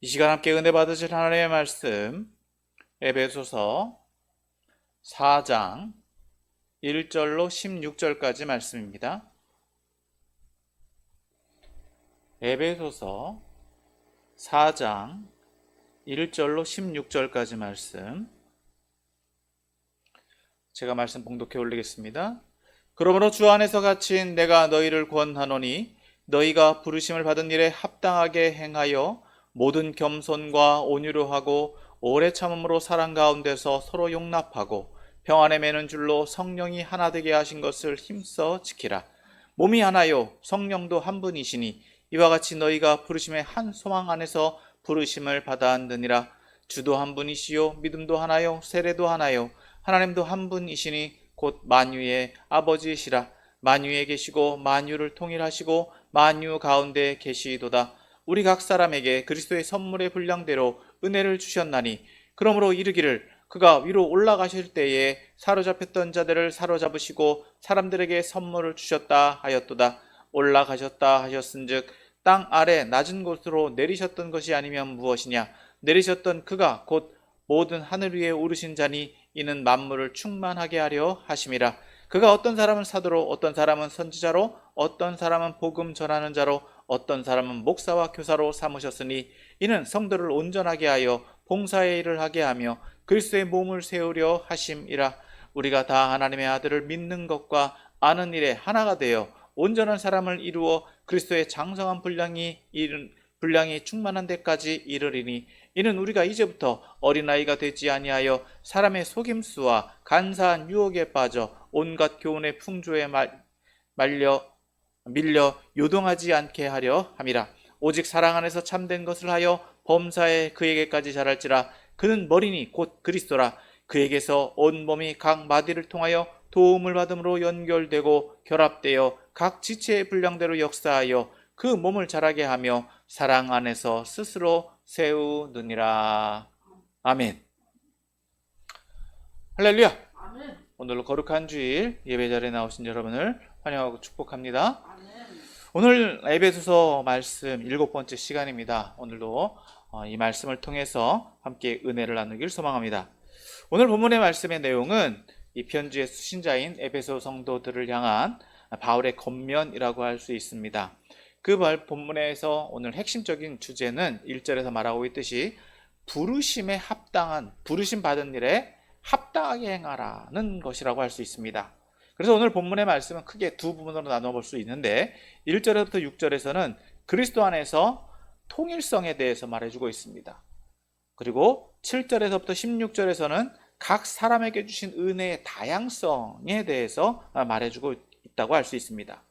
이 시간 함께 은혜 받으실 하나님의 말씀 에베소서 4장 1절로 16절까지 말씀입니다. 에베소서 4장 1절로 16절까지 말씀, 제가 말씀 봉독해 올리겠습니다. 그러므로 주 안에서 갇힌 내가 너희를 권하노니 너희가 부르심을 받은 일에 합당하게 행하여 모든 겸손과 온유로 하고 오래 참음으로 사랑 가운데서 서로 용납하고 평안에 매는 줄로 성령이 하나 되게 하신 것을 힘써 지키라. 몸이 하나요 성령도 한 분이시니 이와 같이 너희가 부르심의 한 소망 안에서 부르심을 받았느니라. 주도 한 분이시요 믿음도 하나요 세례도 하나요 하나님도 한 분이시니 곧 만유의 아버지이시라. 만유에 계시고 만유를 통일하시고 만유 가운데 계시도다. 우리 각 사람에게 그리스도의 선물의 분량대로 은혜를 주셨나니 그러므로 이르기를 그가 위로 올라가실 때에 사로잡혔던 자들을 사로잡으시고 사람들에게 선물을 주셨다 하였도다. 올라가셨다 하셨은즉 땅 아래 낮은 곳으로 내리셨던 것이 아니면 무엇이냐. 내리셨던 그가 곧 모든 하늘 위에 오르신 자니 이는 만물을 충만하게 하려 하심이라. 그가 어떤 사람은 사도로 어떤 사람은 선지자로 어떤 사람은 복음 전하는 자로 어떤 사람은 목사와 교사로 삼으셨으니 이는 성도를 온전하게 하여 봉사의 일을 하게 하며 그리스도의 몸을 세우려 하심이라. 우리가 다 하나님의 아들을 믿는 것과 아는 일에 하나가 되어 온전한 사람을 이루어 그리스도의 장성한 분량이 충만한 데까지 이르리니 이는 우리가 이제부터 어린아이가 되지 아니하여 사람의 속임수와 간사한 유혹에 빠져 온갖 교훈의 풍조에 밀려 요동하지 않게 하려 함이라. 오직 사랑 안에서 참된 것을 하여 범사에 그에게까지 자랄지라. 그는 머리니 곧 그리스도라. 그에게서 온 몸이 각 마디를 통하여 도움을 받음으로 연결되고 결합되어 각 지체의 분량대로 역사하여 그 몸을 자라게 하며 사랑 안에서 스스로 세우느니라. 아멘. 할렐루야. 아멘. 오늘로 거룩한 주일 예배 자리에 나오신 여러분을 환영하고 축복합니다. 아멘. 오늘 에베소서 말씀 7번째 시간입니다. 오늘도 이 말씀을 통해서 함께 은혜를 나누길 소망합니다. 오늘 본문의 말씀의 내용은 이 편지의 수신자인 에베소 성도들을 향한 바울의 권면이라고 할 수 있습니다. 그 본문에서 오늘 핵심적인 주제는 1절에서 말하고 있듯이 부르심에 합당한, 부르심 받은 일에 합당하게 행하라는 것이라고 할 수 있습니다. 그래서 오늘 본문의 말씀은 크게 두 부분으로 나눠볼 수 있는데 1절에서부터 6절에서는 그리스도 안에서 통일성에 대해서 말해주고 있습니다. 그리고 7절에서부터 16절에서는 각 사람에게 주신 은혜의 다양성에 대해서 말해주고 있다고 할 수 있습니다.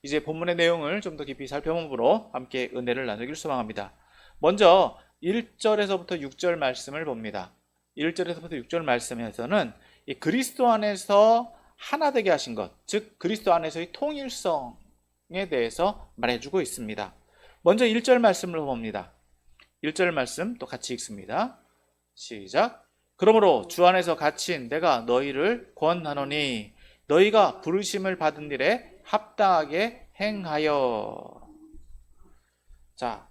이제 본문의 내용을 좀 더 깊이 살펴봄으로 함께 은혜를 나누길 소망합니다. 먼저 1절에서부터 6절 말씀을 봅니다. 1절에서부터 6절 말씀에서는 이 그리스도 안에서 하나 되게 하신 것, 즉 그리스도 안에서의 통일성에 대해서 말해주고 있습니다. 먼저 1절 말씀을 봅니다. 1절 말씀 또 같이 읽습니다. 시작. 그러므로 주 안에서 갇힌 내가 너희를 권하노니 너희가 부르심을 받은 일에 합당하게 행하여. 자,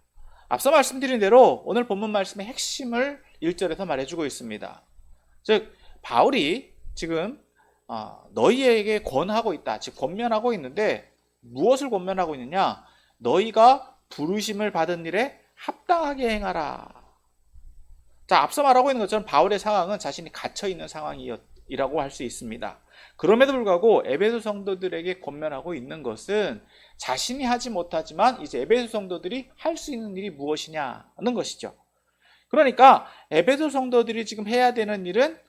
앞서 말씀드린 대로 오늘 본문 말씀의 핵심을 1절에서 말해주고 있습니다. 즉 바울이 지금 너희에게 권하고 있다, 즉 권면하고 있는데 무엇을 권면하고 있느냐? 너희가 부르심을 받은 일에 합당하게 행하라. 자, 앞서 말하고 있는 것처럼 바울의 상황은 자신이 갇혀있는 상황이라고 할 수 있습니다. 그럼에도 불구하고 에베소 성도들에게 권면하고 있는 것은 자신이 하지 못하지만 이제 에베소 성도들이 할 수 있는 일이 무엇이냐는 것이죠. 그러니까 에베소 성도들이 지금 해야 되는 일은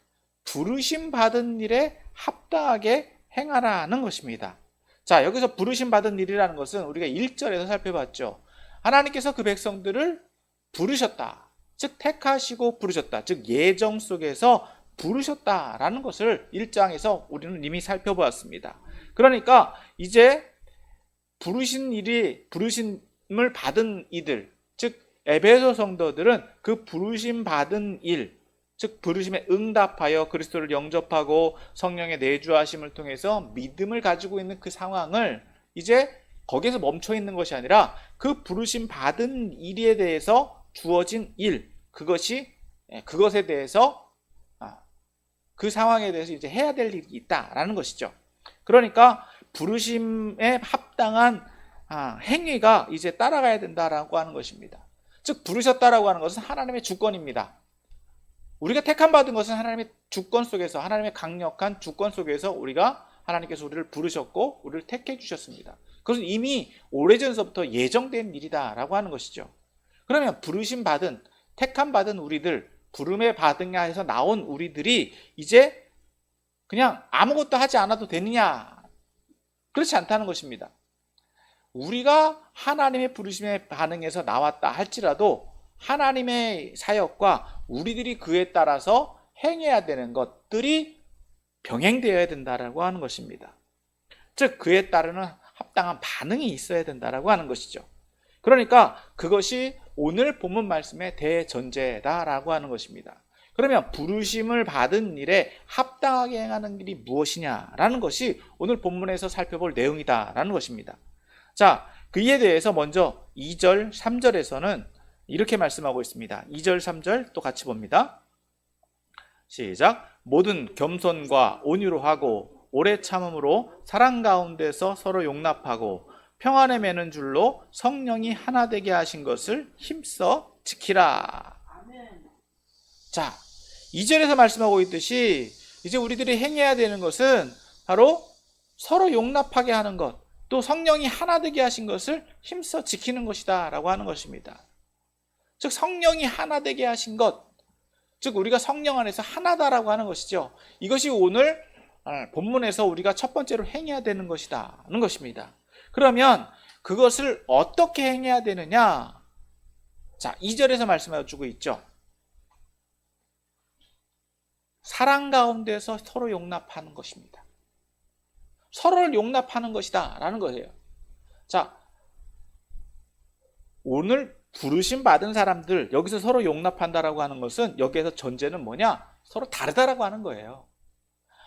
부르심 받은 일에 합당하게 행하라는 것입니다. 자, 여기서 부르심 받은 일이라는 것은 우리가 1절에서 살펴봤죠. 하나님께서 그 백성들을 부르셨다, 즉 택하시고 부르셨다, 즉 예정 속에서 부르셨다라는 것을 1장에서 우리는 이미 살펴보았습니다. 그러니까 이제 부르심을 받은 이들, 즉 에베소 성도들은 그 부르심 받은 일, 즉 부르심에 응답하여 그리스도를 영접하고 성령의 내주하심을 통해서 믿음을 가지고 있는 그 상황을 이제 거기에서 멈춰 있는 것이 아니라 그 부르심 받은 일에 대해서 주어진 일, 그것에 대해서 그 상황에 대해서 이제 해야 될 일이 있다라는 것이죠. 그러니까 부르심에 합당한 행위가 이제 따라가야 된다라고 하는 것입니다. 즉 부르셨다라고 하는 것은 하나님의 주권입니다. 우리가 택함 받은 것은 하나님의 주권 속에서, 하나님의 강력한 주권 속에서 우리가 하나님께서 우리를 부르셨고 우리를 택해 주셨습니다. 그것은 이미 오래전서부터 예정된 일이다라고 하는 것이죠. 그러면 부르심 받은, 택함 받은 우리들, 부름에 받으냐해서 나온 우리들이 이제 그냥 아무것도 하지 않아도 되느냐? 그렇지 않다는 것입니다. 우리가 하나님의 부르심에 반응해서 나왔다 할지라도 하나님의 사역과 우리들이 그에 따라서 행해야 되는 것들이 병행되어야 된다라고 하는 것입니다. 즉 그에 따르는 합당한 반응이 있어야 된다라고 하는 것이죠. 그러니까 그것이 오늘 본문 말씀의 대전제다라고 하는 것입니다. 그러면 부르심을 받은 일에 합당하게 행하는 일이 무엇이냐라는 것이 오늘 본문에서 살펴볼 내용이다라는 것입니다. 자, 그에 대해서 먼저 2절, 3절에서는 이렇게 말씀하고 있습니다. 2절, 3절 또 같이 봅니다. 시작. 모든 겸손과 온유로 하고 오래 참음으로 사랑 가운데서 서로 용납하고 평안에 매는 줄로 성령이 하나 되게 하신 것을 힘써 지키라. 자, 2절에서 말씀하고 있듯이 이제 우리들이 행해야 되는 것은 바로 서로 용납하게 하는 것, 또 성령이 하나 되게 하신 것을 힘써 지키는 것이다 라고 하는 것입니다. 즉 성령이 하나 되게 하신 것, 즉 우리가 성령 안에서 하나다라고 하는 것이죠. 이것이 오늘 본문에서 우리가 첫 번째로 행해야 되는 것이다 는 것입니다. 그러면 그것을 어떻게 행해야 되느냐? 자, 2절에서 말씀해 주고 있죠. 사랑 가운데서 서로 용납하는 것입니다. 서로를 용납하는 것이다 라는 거예요. 자, 오늘 부르심 받은 사람들, 여기서 서로 용납한다라고 하는 것은 여기에서 전제는 뭐냐? 서로 다르다라고 하는 거예요.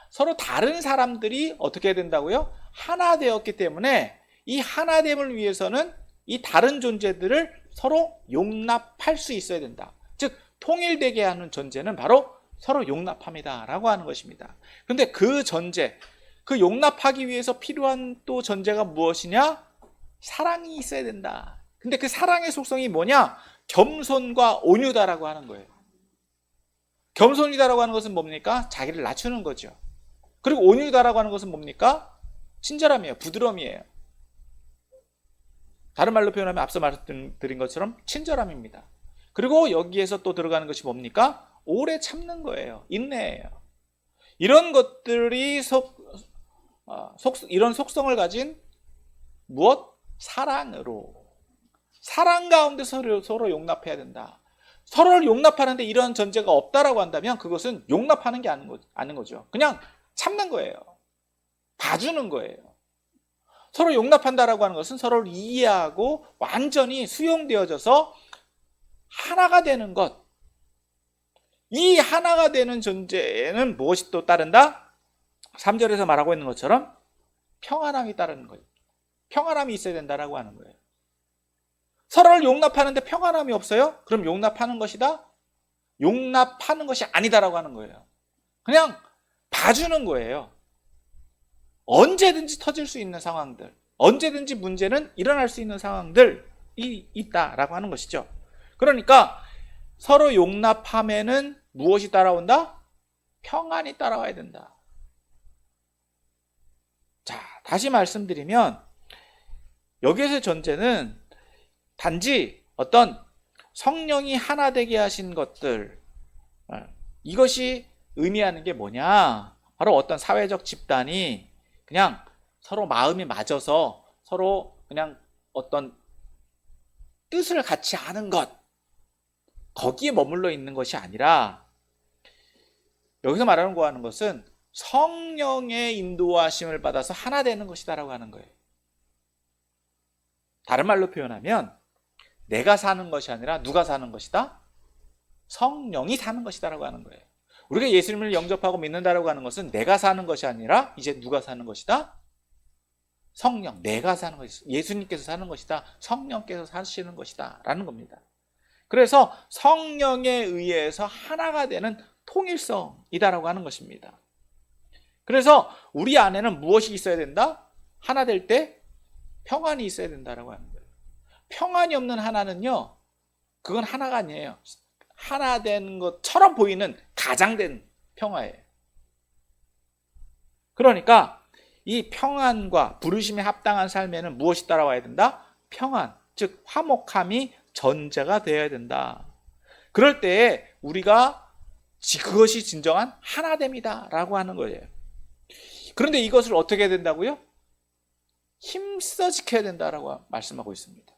서로 다른 사람들이 어떻게 해야 된다고요? 하나 되었기 때문에 이 하나됨을 위해서는 이 다른 존재들을 서로 용납할 수 있어야 된다. 즉 통일되게 하는 전제는 바로 서로 용납합니다 라고 하는 것입니다. 그런데 그 전제, 그 용납하기 위해서 필요한 또 전제가 무엇이냐? 사랑이 있어야 된다. 근데 그 사랑의 속성이 뭐냐? 겸손과 온유다라고 하는 거예요. 겸손이다라고 하는 것은 뭡니까? 자기를 낮추는 거죠. 그리고 온유다라고 하는 것은 뭡니까? 친절함이에요. 부드러움이에요. 다른 말로 표현하면 앞서 말씀드린 것처럼 친절함입니다. 그리고 여기에서 또 들어가는 것이 뭡니까? 오래 참는 거예요. 인내예요. 이런 것들이 이런 속성을 가진 무엇? 사랑으로. 사랑 가운데 서로 용납해야 된다. 서로를 용납하는데 이런 전제가 없다라고 한다면 그것은 용납하는 게 아닌 거죠. 그냥 참는 거예요. 봐주는 거예요. 서로 용납한다라고 하는 것은 서로를 이해하고 완전히 수용되어져서 하나가 되는 것. 이 하나가 되는 존재에는 무엇이 또 따른다? 3절에서 말하고 있는 것처럼 평안함이 따르는 거예요. 평안함이 있어야 된다라고 하는 거예요. 서로를 용납하는데 평안함이 없어요? 그럼 용납하는 것이다? 용납하는 것이 아니다라고 하는 거예요. 그냥 봐주는 거예요. 언제든지 터질 수 있는 상황들, 언제든지 문제는 일어날 수 있는 상황들이 있다라고 하는 것이죠. 그러니까 서로 용납함에는 무엇이 따라온다? 평안이 따라와야 된다. 자, 다시 말씀드리면 여기에서 전제는 단지 어떤 성령이 하나 되게 하신 것들, 이것이 의미하는 게 뭐냐? 바로 어떤 사회적 집단이 그냥 서로 마음이 맞아서 서로 그냥 어떤 뜻을 같이 하는 것, 거기에 머물러 있는 것이 아니라 여기서 말하는 거 하는 것은 성령의 인도하심을 받아서 하나 되는 것이다라고 하는 거예요. 다른 말로 표현하면 내가 사는 것이 아니라 누가 사는 것이다? 성령이 사는 것이다라고 하는 거예요. 우리가 예수님을 영접하고 믿는다라고 하는 것은 내가 사는 것이 아니라 이제 누가 사는 것이다? 성령, 내가 사는 것이다. 예수님께서 사는 것이다. 성령께서 사시는 것이다 라는 겁니다. 그래서 성령에 의해서 하나가 되는 통일성이다라고 하는 것입니다. 그래서 우리 안에는 무엇이 있어야 된다? 하나 될 때 평안이 있어야 된다라고 하는 거예요. 평안이 없는 하나는요, 그건 하나가 아니에요. 하나 된 것처럼 보이는 가장된 평화예요. 그러니까 이 평안과 부르심에 합당한 삶에는 무엇이 따라와야 된다? 평안, 즉 화목함이 전제가 되어야 된다. 그럴 때에 우리가 그것이 진정한 하나됨이다 라고 하는 거예요. 그런데 이것을 어떻게 해야 된다고요? 힘써 지켜야 된다라고 말씀하고 있습니다.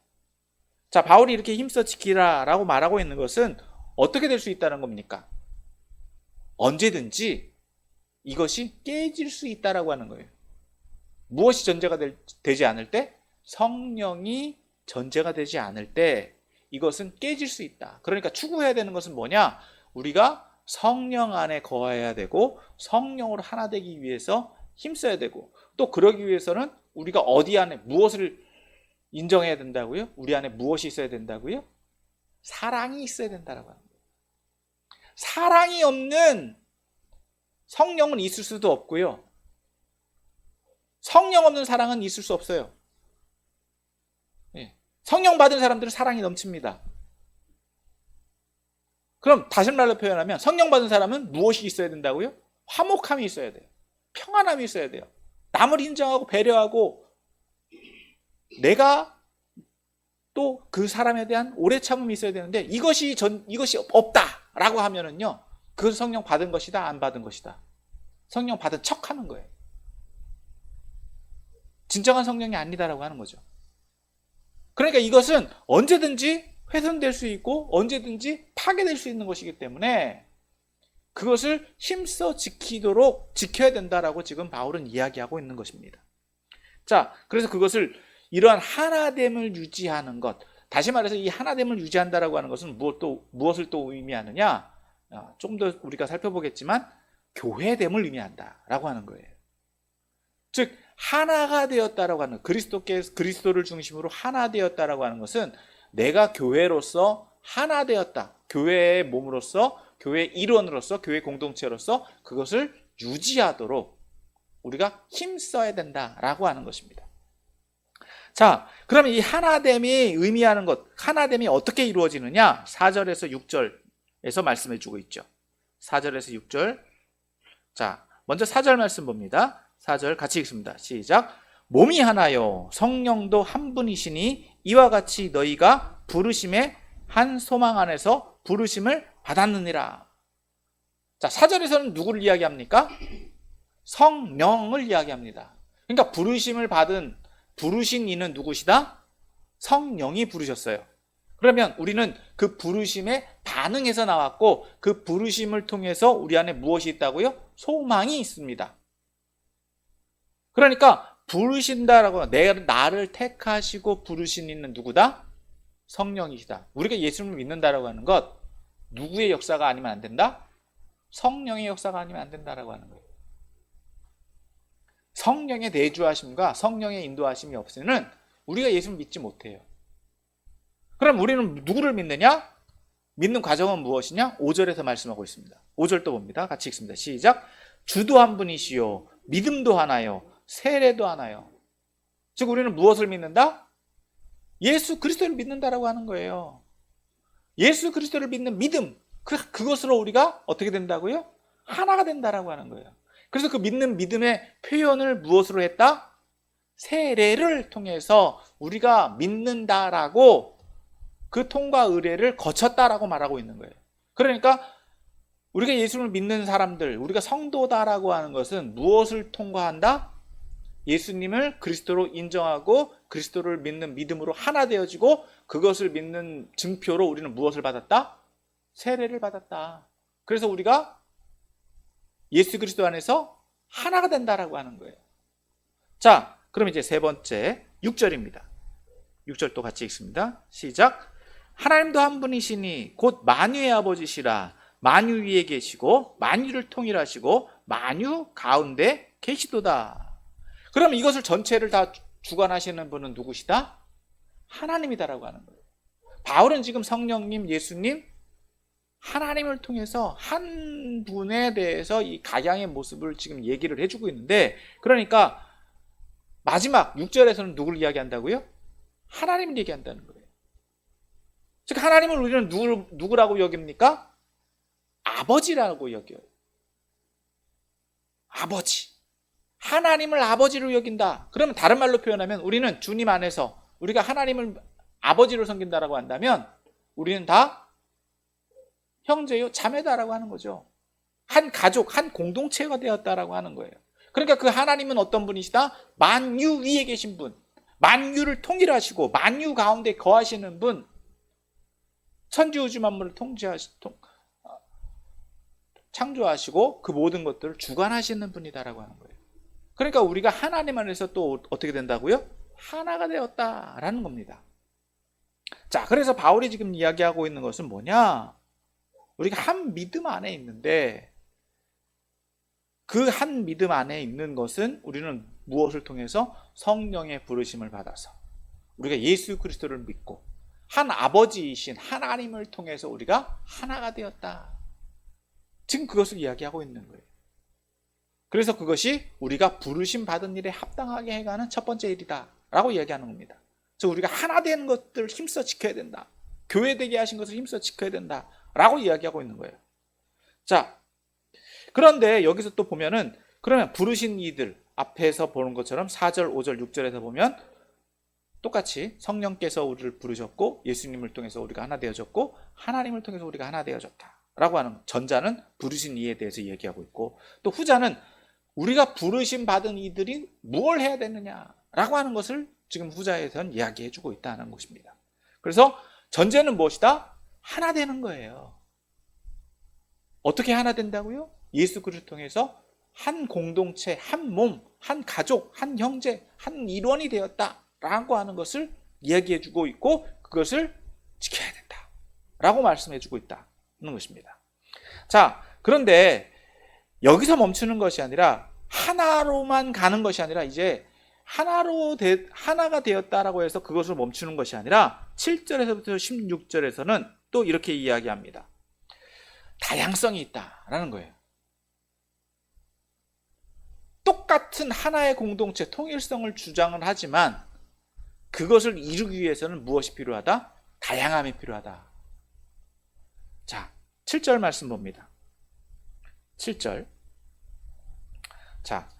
자, 바울이 이렇게 힘써 지키라라고 말하고 있는 것은 어떻게 될 수 있다는 겁니까? 언제든지 이것이 깨질 수 있다라고 하는 거예요. 무엇이 전제가 되지 않을 때? 성령이 전제가 되지 않을 때 이것은 깨질 수 있다. 그러니까 추구해야 되는 것은 뭐냐? 우리가 성령 안에 거해야 되고 성령으로 하나 되기 위해서 힘써야 되고, 또 그러기 위해서는 우리가 어디 안에 무엇을 인정해야 된다고요? 우리 안에 무엇이 있어야 된다고요? 사랑이 있어야 된다라고 합니다. 사랑이 없는 성령은 있을 수도 없고요. 성령 없는 사랑은 있을 수 없어요. 성령 받은 사람들은 사랑이 넘칩니다. 그럼 다시 말로 표현하면 성령 받은 사람은 무엇이 있어야 된다고요? 화목함이 있어야 돼요. 평안함이 있어야 돼요. 남을 인정하고 배려하고 내가 또 그 사람에 대한 오래 참음이 있어야 되는데 이것이 없다라고 하면은요, 그건 성령 받은 것이다, 안 받은 것이다. 성령 받은 척하는 거예요. 진정한 성령이 아니다라고 하는 거죠. 그러니까 이것은 언제든지 훼손될 수 있고 언제든지 파괴될 수 있는 것이기 때문에 그것을 힘써 지켜야 된다라고 지금 바울은 이야기하고 있는 것입니다. 자, 그래서 그것을 이러한 하나됨을 유지하는 것, 다시 말해서 이 하나됨을 유지한다라고 하는 것은 무엇을 또 의미하느냐? 조금 더 우리가 살펴보겠지만 교회됨을 의미한다라고 하는 거예요. 즉 하나가 되었다라고 하는, 그리스도를 중심으로 하나 되었다라고 하는 것은 내가 교회로서 하나 되었다, 교회의 몸으로서, 교회의 일원으로서, 교회 공동체로서 그것을 유지하도록 우리가 힘써야 된다라고 하는 것입니다. 자, 그러면 이 하나됨이 의미하는 것, 하나됨이 어떻게 이루어지느냐? 4절에서 6절에서 말씀해 주고 있죠. 4절에서 6절. 자, 먼저 4절 말씀 봅니다. 4절 같이 읽습니다. 시작. 몸이 하나요 성령도 한 분이시니 이와 같이 너희가 부르심의 한 소망 안에서 부르심을 받았느니라. 자, 4절에서는 누구를 이야기합니까? 성령을 이야기합니다. 그러니까 부르신 이는 누구시다? 성령이 부르셨어요. 그러면 우리는 그 부르심에 반응해서 나왔고 그 부르심을 통해서 우리 안에 무엇이 있다고요? 소망이 있습니다. 그러니까 부르신다라고, 나를 택하시고 부르신 이는 누구다? 성령이시다. 우리가 예수님을 믿는다라고 하는 것, 누구의 역사가 아니면 안 된다? 성령의 역사가 아니면 안 된다라고 하는 거예요. 성령의 내주하심과 성령의 인도하심이 없으면 우리가 예수를 믿지 못해요. 그럼 우리는 누구를 믿느냐? 믿는 과정은 무엇이냐? 5절에서 말씀하고 있습니다. 5절 또 봅니다. 같이 읽습니다. 시작. 주도 한 분이시요 믿음도 하나요 세례도 하나요. 즉 우리는 무엇을 믿는다? 예수 그리스도를 믿는다라고 하는 거예요. 예수 그리스도를 믿는 믿음, 그것으로 우리가 어떻게 된다고요? 하나가 된다라고 하는 거예요. 그래서 그 믿는 믿음의 표현을 무엇으로 했다? 세례를 통해서 우리가 믿는다라고 그 통과 의례를 거쳤다라고 말하고 있는 거예요. 그러니까 우리가 예수를 믿는 사람들, 우리가 성도다라고 하는 것은 무엇을 통과한다? 예수님을 그리스도로 인정하고 그리스도를 믿는 믿음으로 하나 되어지고 그것을 믿는 증표로 우리는 무엇을 받았다? 세례를 받았다. 그래서 우리가 예수 그리스도 안에서 하나가 된다라고 하는 거예요. 자, 그럼 이제 세 번째 6절입니다. 6절 또 같이 읽습니다. 시작. 하나님도 한 분이시니 곧 만유의 아버지시라. 만유 위에 계시고 만유를 통일하시고 만유 가운데 계시도다. 그럼 이것을 전체를 다 주관하시는 분은 누구시다? 하나님이다라고 하는 거예요. 바울은 지금 성령님, 예수님, 하나님을 통해서 한 분에 대해서 이 각양의 모습을 지금 얘기를 해주고 있는데, 그러니까 마지막 6절에서는 누구를 이야기한다고요? 하나님을 얘기한다는 거예요. 즉 하나님을 우리는 누구라고 여깁니까? 아버지라고 여겨요. 아버지. 하나님을 아버지로 여긴다. 그러면 다른 말로 표현하면 우리는 주님 안에서 우리가 하나님을 아버지로 섬긴다라고 한다면 우리는 다 형제요 자매다라고 하는 거죠. 한 가족, 한 공동체가 되었다라고 하는 거예요. 그러니까 그 하나님은 어떤 분이시다? 만유 위에 계신 분, 만유를 통일하시고 만유 가운데 거하시는 분, 천지우주 만물을 창조하시고 그 모든 것들을 주관하시는 분이다라고 하는 거예요. 그러니까 우리가 하나님 안에서 또 어떻게 된다고요? 하나가 되었다라는 겁니다. 자, 그래서 바울이 지금 이야기하고 있는 것은 뭐냐? 우리가 한 믿음 안에 있는데 그 한 믿음 안에 있는 것은 우리는 무엇을 통해서? 성령의 부르심을 받아서 우리가 예수 그리스도를 믿고 한 아버지이신 하나님을 통해서 우리가 하나가 되었다. 지금 그것을 이야기하고 있는 거예요. 그래서 그것이 우리가 부르심 받은 일에 합당하게 해가는 첫 번째 일이다 라고 이야기하는 겁니다. 그래서 우리가 하나 되는 것들을 힘써 지켜야 된다. 교회 되게 하신 것을 힘써 지켜야 된다 라고 이야기하고 있는 거예요. 자, 그런데 여기서 또 보면은 그러면 부르신 이들 앞에서 보는 것처럼 4절, 5절, 6절에서 보면 똑같이 성령께서 우리를 부르셨고 예수님을 통해서 우리가 하나 되어졌고 하나님을 통해서 우리가 하나 되어졌다 라고 하는, 전자는 부르신 이에 대해서 얘기하고 있고 또 후자는 우리가 부르심 받은 이들이 뭘 해야 되느냐 라고 하는 것을 지금 후자에서는 이야기해 주고 있다는 것입니다. 그래서 전제는 무엇이다? 하나 되는 거예요. 어떻게 하나 된다고요? 예수 그리스도를 통해서 한 공동체, 한 몸, 한 가족, 한 형제, 한 일원이 되었다라고 하는 것을 이야기해 주고 있고 그것을 지켜야 된다 라고 말씀해 주고 있다는 것입니다. 자, 그런데 여기서 멈추는 것이 아니라 하나로만 가는 것이 아니라 이제 하나가 되었다라고 해서 그것을 멈추는 것이 아니라 7절에서부터 16절에서는 또 이렇게 이야기합니다. 다양성이 있다라는 거예요. 똑같은 하나의 공동체, 통일성을 주장을 하지만 그것을 이루기 위해서는 무엇이 필요하다? 다양함이 필요하다. 자, 7절 말씀 봅니다. 7절. 자,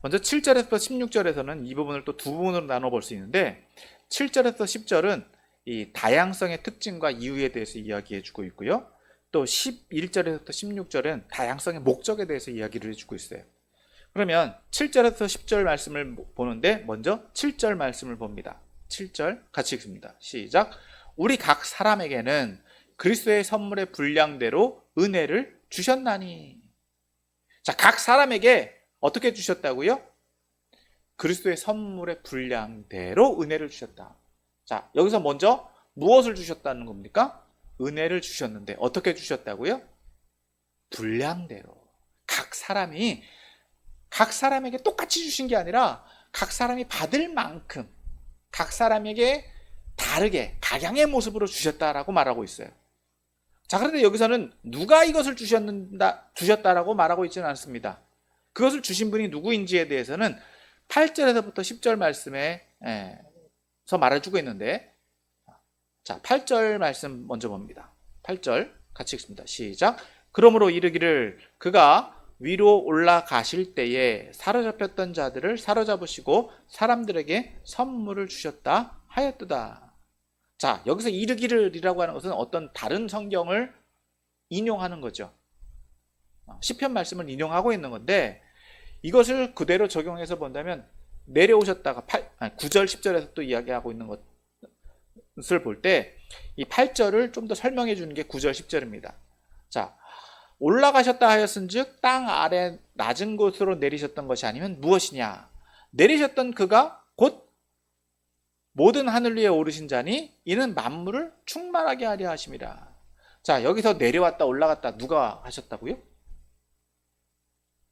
먼저 7절에서 16절에서는 이 부분을 또 두 부분으로 나눠볼 수 있는데 7절에서 10절은 이 다양성의 특징과 이유에 대해서 이야기해 주고 있고요. 또 11절에서 16절은 다양성의 목적에 대해서 이야기를 해주고 있어요. 그러면 7절에서 10절 말씀을 보는데 먼저 7절 말씀을 봅니다. 7절 같이 읽습니다. 시작. 우리 각 사람에게는 그리스도의 선물의 분량대로 은혜를 주셨나니. 자, 각 사람에게 어떻게 주셨다고요? 그리스도의 선물의 분량대로 은혜를 주셨다. 자, 여기서 먼저 무엇을 주셨다는 겁니까? 은혜를 주셨는데 어떻게 주셨다고요? 분량대로. 각 사람에게 똑같이 주신 게 아니라 각 사람이 받을 만큼 각 사람에게 다르게 각양의 모습으로 주셨다라고 말하고 있어요. 자, 그런데 여기서는 누가 이것을 주셨다라고 말하고 있지는 않습니다. 그것을 주신 분이 누구인지에 대해서는 8절에서부터 10절 말씀에서 말해주고 있는데, 자, 8절 말씀 먼저 봅니다. 8절 같이 읽습니다. 시작. 그러므로 이르기를 그가 위로 올라가실 때에 사로잡혔던 자들을 사로잡으시고 사람들에게 선물을 주셨다 하였도다. 자, 여기서 이르기를이라고 하는 것은 어떤 다른 성경을 인용하는 거죠. 시편 말씀을 인용하고 있는 건데 이것을 그대로 적용해서 본다면 내려오셨다가 9절 10절에서 또 이야기하고 있는 것을 볼 때 이 8절을 좀 더 설명해 주는 게 9절 10절입니다. 자, 올라가셨다 하였은즉 땅 아래 낮은 곳으로 내리셨던 것이 아니면 무엇이냐? 내리셨던 그가 곧 모든 하늘 위에 오르신 자니 이는 만물을 충만하게 하려 하심이라. 자, 여기서 내려왔다 올라갔다 누가 하셨다고요?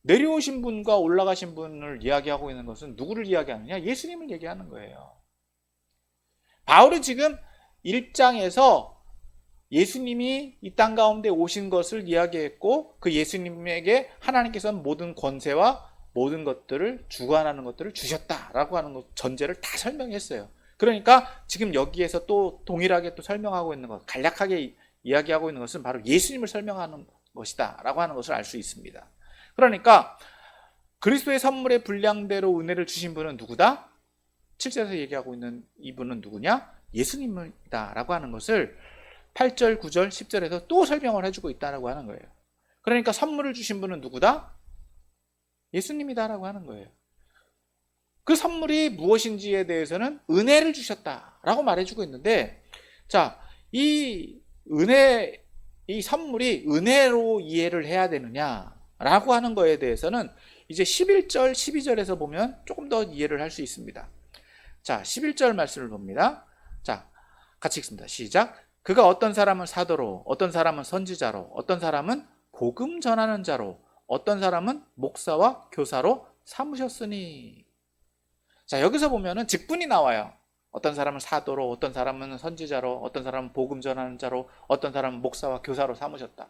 내려오신 분과 올라가신 분을 이야기하고 있는 것은 누구를 이야기하느냐? 예수님을 얘기하는 거예요. 바울은 지금 1장에서 예수님이 이 땅 가운데 오신 것을 이야기했고, 그 예수님에게 하나님께서는 모든 권세와 모든 것들을 주관하는 것들을 주셨다라고 하는 것 전제를 다 설명했어요. 그러니까 지금 여기에서 또 동일하게 또 설명하고 있는 것, 간략하게 이야기하고 있는 것은 바로 예수님을 설명하는 것이다 라고 하는 것을 알 수 있습니다. 그러니까 그리스도의 선물의 분량대로 은혜를 주신 분은 누구다? 7절에서 얘기하고 있는 이분은 누구냐? 예수님이다 라고 하는 것을 8절, 9절, 10절에서 또 설명을 해주고 있다라고 하는 거예요. 그러니까 선물을 주신 분은 누구다? 예수님이다라고 하는 거예요. 그 선물이 무엇인지에 대해서는 은혜를 주셨다라고 말해주고 있는데, 자, 이 은혜, 이 선물이 은혜로 이해를 해야 되느냐라고 하는 거에 대해서는 이제 11절, 12절에서 보면 조금 더 이해를 할 수 있습니다. 자, 11절 말씀을 봅니다. 자, 같이 읽습니다. 시작. 그가 어떤 사람은 사도로, 어떤 사람은 선지자로, 어떤 사람은 복음 전하는 자로, 어떤 사람은 목사와 교사로 삼으셨으니. 자, 여기서 보면은 직분이 나와요. 어떤 사람은 사도로, 어떤 사람은 선지자로, 어떤 사람은 복음 전하는 자로, 어떤 사람은 목사와 교사로 삼으셨다.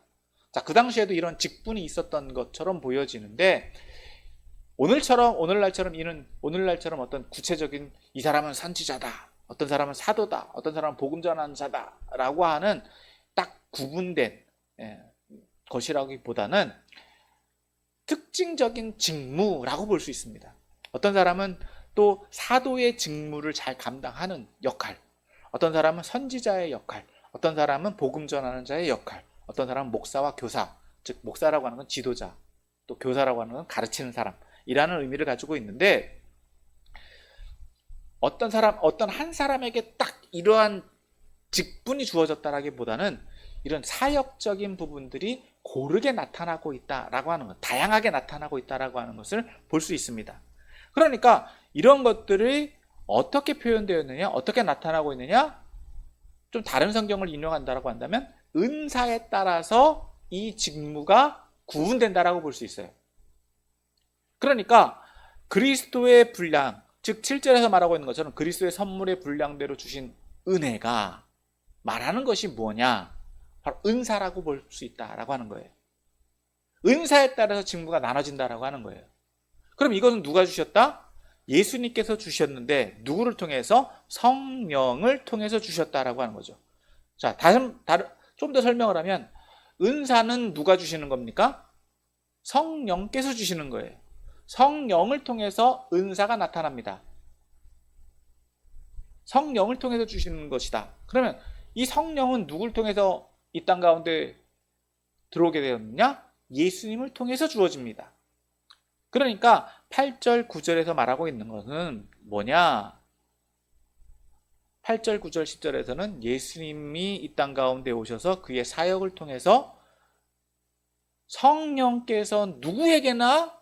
자, 그 당시에도 이런 직분이 있었던 것처럼 보여지는데, 오늘날처럼 어떤 구체적인 이 사람은 선지자다, 어떤 사람은 사도다, 어떤 사람은 복음 전하는 자다라고 하는 딱 구분된 것이라기보다는 특징적인 직무라고 볼 수 있습니다. 어떤 사람은 또 사도의 직무를 잘 감당하는 역할, 어떤 사람은 선지자의 역할, 어떤 사람은 복음 전하는 자의 역할, 어떤 사람은 목사와 교사, 즉 목사라고 하는 건 지도자, 또 교사라고 하는 건 가르치는 사람이라는 의미를 가지고 있는데, 어떤 한 사람에게 딱 이러한 직분이 주어졌다라기보다는 이런 사역적인 부분들이 고르게 나타나고 있다라고 하는 것, 다양하게 나타나고 있다라고 하는 것을 볼 수 있습니다. 그러니까 이런 것들이 어떻게 표현되었느냐, 어떻게 나타나고 있느냐, 좀 다른 성경을 인용한다라고 한다면 은사에 따라서 이 직무가 구분된다라고 볼 수 있어요. 그러니까 그리스도의 분량, 즉 7절에서 말하고 있는 것처럼 그리스도의 선물의 분량대로 주신 은혜가 말하는 것이 뭐냐? 바로 은사라고 볼 수 있다라고 하는 거예요. 은사에 따라서 직무가 나눠진다라고 하는 거예요. 그럼 이것은 누가 주셨다? 예수님께서 주셨는데 누구를 통해서? 성령을 통해서 주셨다라고 하는 거죠. 자, 좀 더 설명을 하면 은사는 누가 주시는 겁니까? 성령께서 주시는 거예요. 성령을 통해서 은사가 나타납니다. 성령을 통해서 주시는 것이다. 그러면 이 성령은 누굴 통해서 이 땅 가운데 들어오게 되었느냐? 예수님을 통해서 주어집니다. 그러니까 8절, 9절에서 말하고 있는 것은 뭐냐? 8절, 9절, 10절에서는 예수님이 이 땅 가운데 오셔서 그의 사역을 통해서 성령께서 누구에게나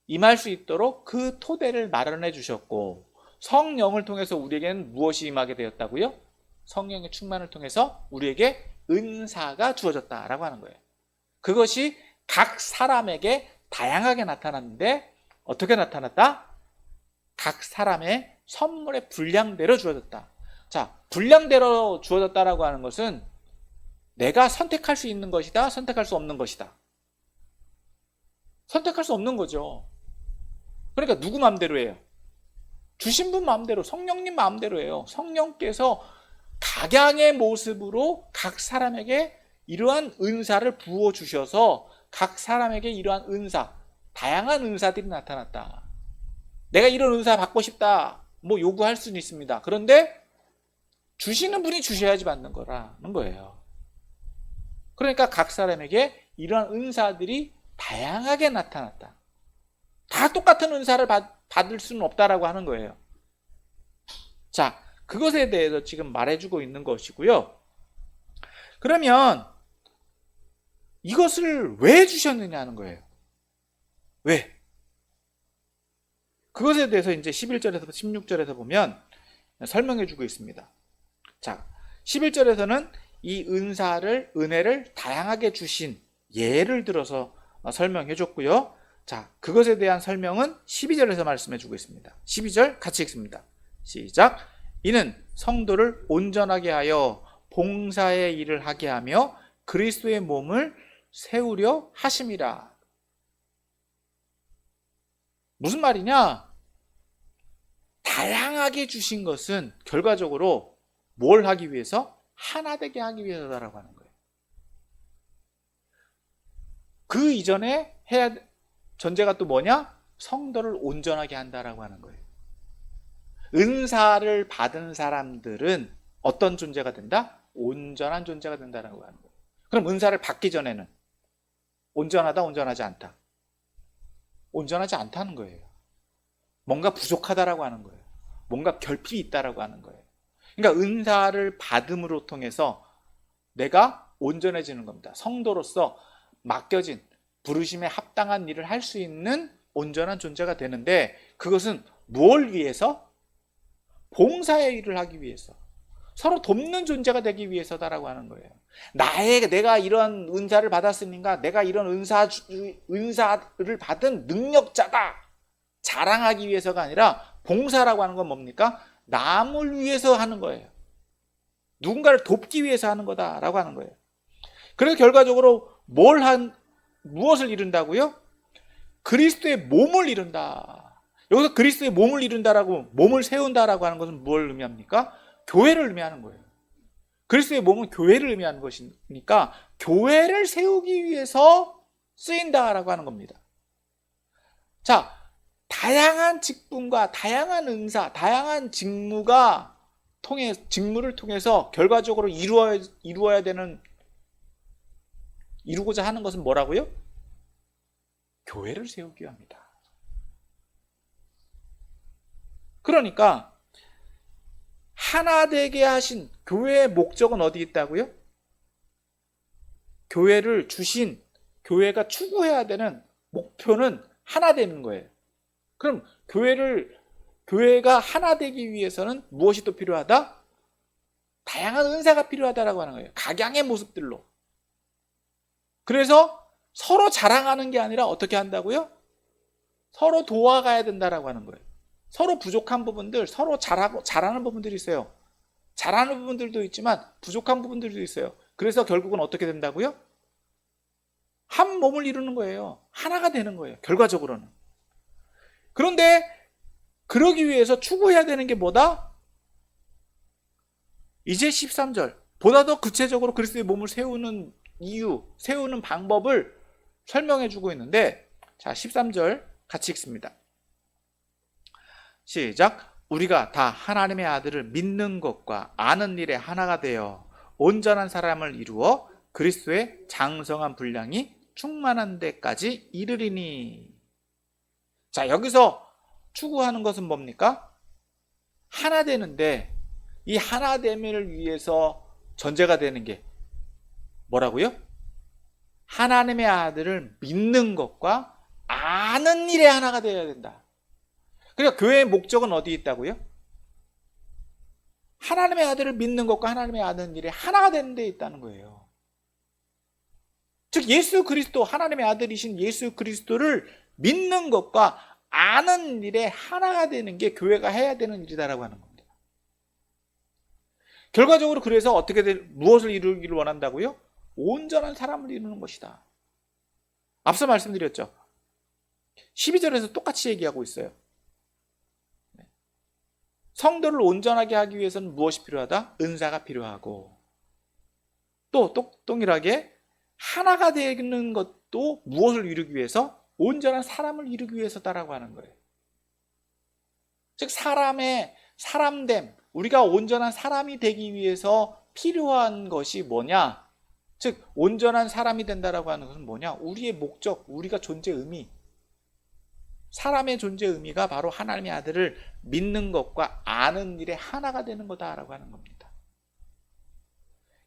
임할 수 있도록 그 토대를 마련해 주셨고, 성령을 통해서 우리에게는 무엇이 임하게 되었다고요? 성령의 충만을 통해서 우리에게 은사가 주어졌다라고 하는 거예요. 그것이 각 사람에게 다양하게 나타났는데 어떻게 나타났다? 각 사람의 선물의 분량대로 주어졌다. 자, 분량대로 주어졌다라고 하는 것은 내가 선택할 수 있는 것이다, 선택할 수 없는 것이다. 선택할 수 없는 거죠. 그러니까 누구 마음대로 해요? 주신 분 마음대로, 성령님 마음대로 해요. 성령께서 각양의 모습으로 각 사람에게 이러한 은사를 부어주셔서 각 사람에게 이러한 은사, 다양한 은사들이 나타났다. 내가 이런 은사 받고 싶다, 뭐 요구할 수는 있습니다. 그런데 주시는 분이 주셔야지 받는 거라는 거예요. 그러니까 각 사람에게 이러한 은사들이 다양하게 나타났다. 다 똑같은 은사를 받을 수는 없다라고 하는 거예요. 자, 그것에 대해서 지금 말해주고 있는 것이고요. 그러면 이것을 왜 주셨느냐는 거예요. 왜? 그것에 대해서 이제 11절에서 16절에서 보면 설명해주고 있습니다. 자, 11절에서는 이 은혜를 다양하게 주신 예를 들어서 설명해줬고요. 자, 그것에 대한 설명은 12절에서 말씀해주고 있습니다. 12절 같이 읽습니다. 시작. 이는 성도를 온전하게 하여 봉사의 일을 하게 하며 그리스도의 몸을 세우려 하심이라. 무슨 말이냐? 다양하게 주신 것은 결과적으로 뭘 하기 위해서? 하나 되게 하기 위해서다라고 하는 거예요. 그 이전에 해야 전제가 또 뭐냐? 성도를 온전하게 한다라고 하는 거예요. 은사를 받은 사람들은 어떤 존재가 된다? 온전한 존재가 된다라고 하는 거예요. 그럼 은사를 받기 전에는 온전하다, 온전하지 않다? 온전하지 않다는 거예요. 뭔가 부족하다라고 하는 거예요. 뭔가 결핍이 있다라고 하는 거예요. 그러니까 은사를 받음으로 통해서 내가 온전해지는 겁니다. 성도로서 맡겨진 부르심에 합당한 일을 할 수 있는 온전한 존재가 되는데, 그것은 무엇을 위해서? 봉사의 일을 하기 위해서, 서로 돕는 존재가 되기 위해서다라고 하는 거예요. 내가 이런 은사를 받았으니까 내가 이런 은사를 받은 능력자다 자랑하기 위해서가 아니라, 봉사라고 하는 건 뭡니까? 남을 위해서 하는 거예요. 누군가를 돕기 위해서 하는 거다라고 하는 거예요. 그래서 결과적으로 무엇을 이룬다고요? 그리스도의 몸을 이룬다. 여기서 그리스도의 몸을 이룬다라고, 몸을 세운다라고 하는 것은 뭘 의미합니까? 교회를 의미하는 거예요. 그리스도의 몸은 교회를 의미하는 것이니까 교회를 세우기 위해서 쓰인다라고 하는 겁니다. 자, 다양한 직분과 다양한 은사, 다양한 직무를 통해서 결과적으로 이루고자 하는 것은 뭐라고요? 교회를 세우기 위함이다. 그러니까 하나 되게 하신 교회의 목적은 어디 있다고요? 교회가 추구해야 되는 목표는 하나 되는 거예요. 그럼 교회가 하나 되기 위해서는 무엇이 또 필요하다? 다양한 은사가 필요하다라고 하는 거예요. 각양의 모습들로. 그래서 서로 자랑하는 게 아니라 어떻게 한다고요? 서로 도와가야 된다라고 하는 거예요. 서로 부족한 부분들, 서로 잘하는 부분들이 있어요. 잘하는 부분들도 있지만 부족한 부분들도 있어요. 그래서 결국은 어떻게 된다고요? 한 몸을 이루는 거예요. 하나가 되는 거예요. 결과적으로는. 그런데 그러기 위해서 추구해야 되는 게 뭐다? 이제 13절. 보다 더 구체적으로 그리스도의 몸을 세우는 이유, 세우는 방법을 설명해 주고 있는데, 자, 13절 같이 읽습니다. 시작. 우리가 다 하나님의 아들을 믿는 것과 아는 일에 하나가 되어 온전한 사람을 이루어 그리스도의 장성한 분량이 충만한 데까지 이르리니. 자, 여기서 추구하는 것은 뭡니까? 하나 되는데, 이 하나 됨을 위해서 전제가 되는 게 뭐라고요? 하나님의 아들을 믿는 것과 아는 일에 하나가 되어야 된다. 그러니까 교회의 목적은 어디 있다고요? 하나님의 아들을 믿는 것과 하나님의 아는 일에 하나가 되는 데 있다는 거예요. 즉 예수 그리스도, 하나님의 아들이신 예수 그리스도를 믿는 것과 아는 일에 하나가 되는 게 교회가 해야 되는 일이다라고 하는 겁니다. 결과적으로 그래서 무엇을 이루기를 원한다고요? 온전한 사람을 이루는 것이다. 앞서 말씀드렸죠. 12절에서 똑같이 얘기하고 있어요. 성도를 온전하게 하기 위해서는 무엇이 필요하다? 은사가 필요하고, 또 동일하게 하나가 되는 것도 무엇을 이루기 위해서? 온전한 사람을 이루기 위해서다라고 하는 거예요. 즉 사람됨, 우리가 온전한 사람이 되기 위해서 필요한 것이 뭐냐? 즉 온전한 사람이 된다라고 하는 것은 뭐냐? 우리의 목적, 우리가 존재 의미, 사람의 존재 의미가 바로 하나님의 아들을 믿는 것과 아는 일에 하나가 되는 거다라고 하는 겁니다.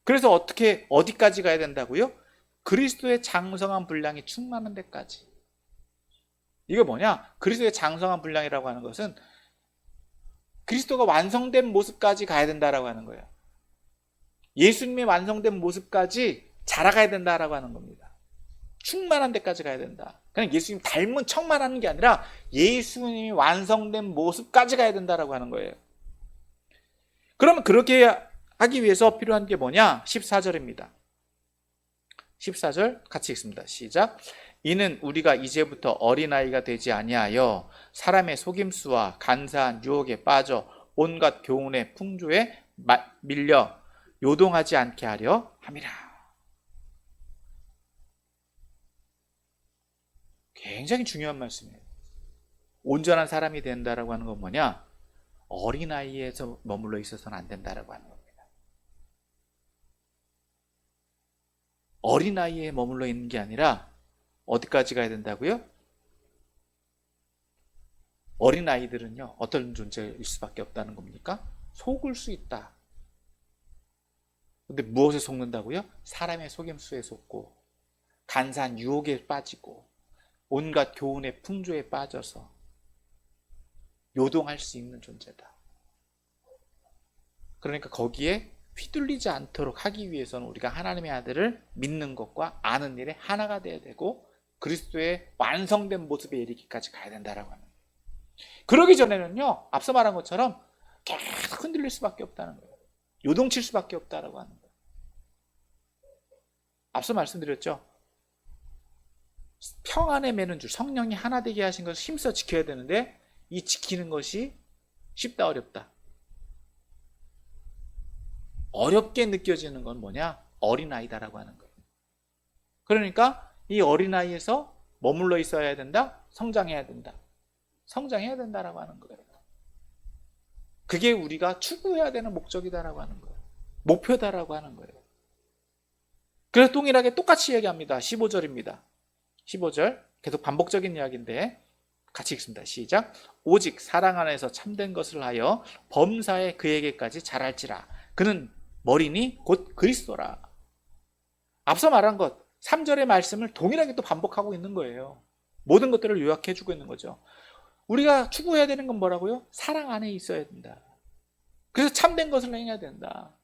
그래서 어디까지 가야 된다고요? 그리스도의 장성한 분량이 충만한 데까지. 이게 뭐냐? 그리스도의 장성한 분량이라고 하는 것은 그리스도가 완성된 모습까지 가야 된다라고 하는 거예요. 예수님의 완성된 모습까지 자라가야 된다라고 하는 겁니다. 충만한 데까지 가야 된다. 그냥 예수님 닮은 척만 하는 게 아니라 예수님이 완성된 모습까지 가야 된다라고 하는 거예요. 그러면 그렇게 하기 위해서 필요한 게 뭐냐? 14절입니다. 14절 같이 읽습니다. 시작. 이는 우리가 이제부터 어린아이가 되지 아니하여 사람의 속임수와 간사한 유혹에 빠져 온갖 교훈의 풍조에 밀려 요동하지 않게 하려 함이라. 굉장히 중요한 말씀이에요. 온전한 사람이 된다라고 하는 건 뭐냐? 어린아이에서 머물러 있어서는 안 된다라고 하는 겁니다. 어린아이에 머물러 있는 게 아니라 어디까지 가야 된다고요? 어린아이들은요, 어떤 존재일 수밖에 없다는 겁니까? 속을 수 있다. 근데 무엇에 속는다고요? 사람의 속임수에 속고 간사한 유혹에 빠지고 온갖 교훈의 풍조에 빠져서 요동할 수 있는 존재다. 그러니까 거기에 휘둘리지 않도록 하기 위해서는 우리가 하나님의 아들을 믿는 것과 아는 일에 하나가 돼야 되고 그리스도의 완성된 모습에 이르기까지 가야 된다라고 하는 거예요. 그러기 전에는요, 앞서 말한 것처럼 계속 흔들릴 수밖에 없다는 거예요. 요동칠 수밖에 없다라고 하는 거예요. 앞서 말씀드렸죠. 평안에 매는 줄, 성령이 하나 되게 하신 것을 힘써 지켜야 되는데 이 지키는 것이 쉽다 어렵다. 어렵게 느껴지는 건 뭐냐? 어린아이다라고 하는 거예요. 그러니까 이 어린아이에서 머물러 있어야 된다? 성장해야 된다. 성장해야 된다라고 하는 거예요. 그게 우리가 추구해야 되는 목적이다라고 하는 거예요. 목표다라고 하는 거예요. 그래서 동일하게 똑같이 얘기합니다. 15절입니다. 15절 계속 반복적인 이야기인데 같이 읽습니다. 시작. 오직 사랑 안에서 참된 것을 하여 범사에 그에게까지 자랄지라. 그는 머리니 곧 그리스도라. 앞서 말한 것 3절의 말씀을 동일하게 또 반복하고 있는 거예요. 모든 것들을 요약해 주고 있는 거죠. 우리가 추구해야 되는 건 뭐라고요? 사랑 안에 있어야 된다. 그래서 참된 것을 행해야 된다.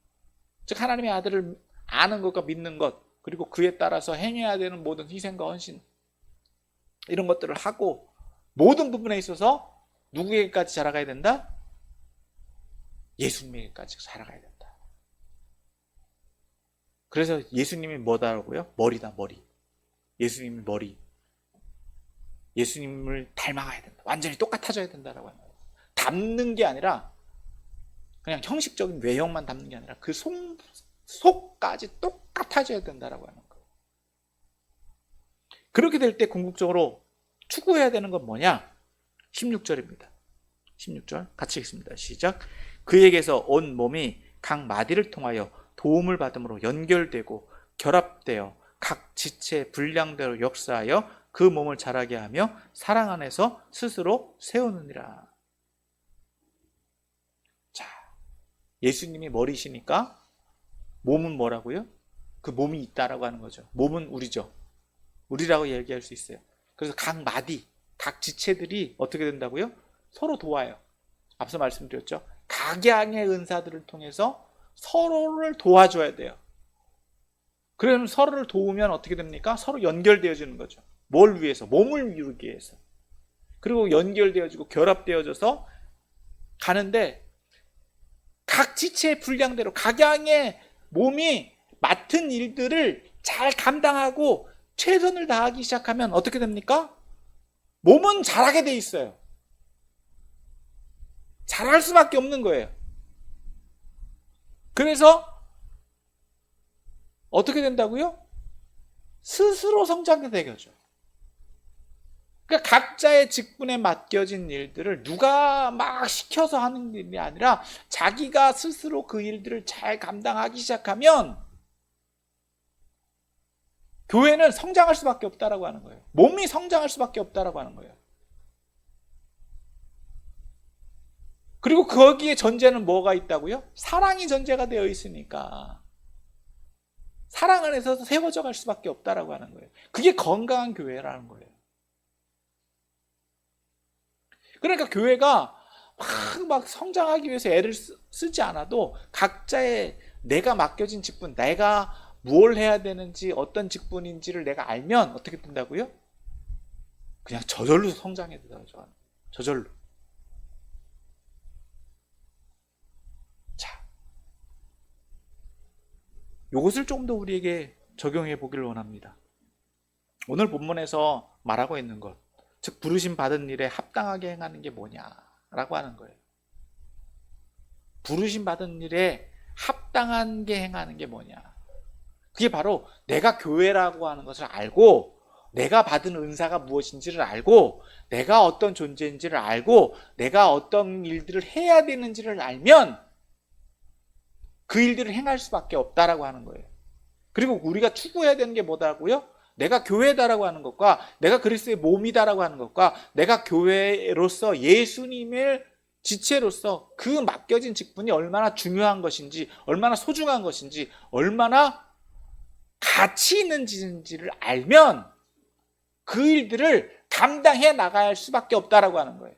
즉 하나님의 아들을 아는 것과 믿는 것, 그리고 그에 따라서 행해야 되는 모든 희생과 헌신, 이런 것들을 하고 모든 부분에 있어서 누구에게까지 자라가야 된다? 예수님에게까지 자라가야 된다. 그래서 예수님이 뭐다라고요? 머리다, 머리. 예수님이 머리. 예수님을 닮아가야 된다. 완전히 똑같아져야 된다라고 하는 거예요. 닮는 게 아니라 그냥 형식적인 외형만 닮는 게 아니라 그 속까지 똑같아져야 된다라고 하는 거예요. 그렇게 될 때 궁극적으로 추구해야 되는 건 뭐냐? 16절입니다. 16절 같이 읽습니다. 시작. 그에게서 온 몸이 각 마디를 통하여 도움을 받음으로 연결되고 결합되어 각 지체의 분량대로 역사하여 그 몸을 자라게 하며 사랑 안에서 스스로 세우느니라. 자, 예수님이 머리시니까 몸은 뭐라고요? 그 몸이 있다라고 하는 거죠. 몸은 우리죠. 우리라고 얘기할 수 있어요. 그래서 각 마디, 각 지체들이 어떻게 된다고요? 서로 도와요. 앞서 말씀드렸죠. 각양의 은사들을 통해서 서로를 도와줘야 돼요. 그러면 서로를 도우면 어떻게 됩니까? 서로 연결되어지는 거죠. 뭘 위해서? 몸을 이루기 위해서. 그리고 연결되어지고 결합되어져서 가는데 각 지체의 분량대로 각양의 몸이 맡은 일들을 잘 감당하고 최선을 다하기 시작하면 어떻게 됩니까? 몸은 잘하게 돼 있어요. 잘할 수밖에 없는 거예요. 그래서 어떻게 된다고요? 스스로 성장이 되죠. 그러니까 각자의 직분에 맡겨진 일들을 누가 막 시켜서 하는 일이 아니라 자기가 스스로 그 일들을 잘 감당하기 시작하면 교회는 성장할 수밖에 없다라고 하는 거예요. 몸이 성장할 수밖에 없다라고 하는 거예요. 그리고 거기에 전제는 뭐가 있다고요? 사랑이 전제가 되어 있으니까 사랑 안에서 세워져 갈 수밖에 없다라고 하는 거예요. 그게 건강한 교회라는 거예요. 그러니까 교회가 막 성장하기 위해서 애를 쓰지 않아도 각자의 내가 맡겨진 직분, 내가 뭘 해야 되는지 어떤 직분인지를 내가 알면 어떻게 된다고요? 그냥 저절로 성장해 된다고. 저절로. 자, 이것을 조금 더 우리에게 적용해 보기를 원합니다. 오늘 본문에서 말하고 있는 것, 즉 부르심 받은 일에 합당하게 행하는 게 뭐냐라고 하는 거예요. 부르심 받은 일에 합당한 게 행하는 게 뭐냐. 그게 바로 내가 교회라고 하는 것을 알고, 내가 받은 은사가 무엇인지를 알고, 내가 어떤 존재인지를 알고, 내가 어떤 일들을 해야 되는지를 알면 그 일들을 행할 수밖에 없다라고 하는 거예요. 그리고 우리가 추구해야 되는 게 뭐다고요? 내가 교회다라고 하는 것과, 내가 그리스도의 몸이다라고 하는 것과, 내가 교회로서 예수님을 지체로서 그 맡겨진 직분이 얼마나 중요한 것인지, 얼마나 소중한 것인지, 얼마나 가치 있는지를 알면 그 일들을 감당해 나갈 수밖에 없다라고 하는 거예요.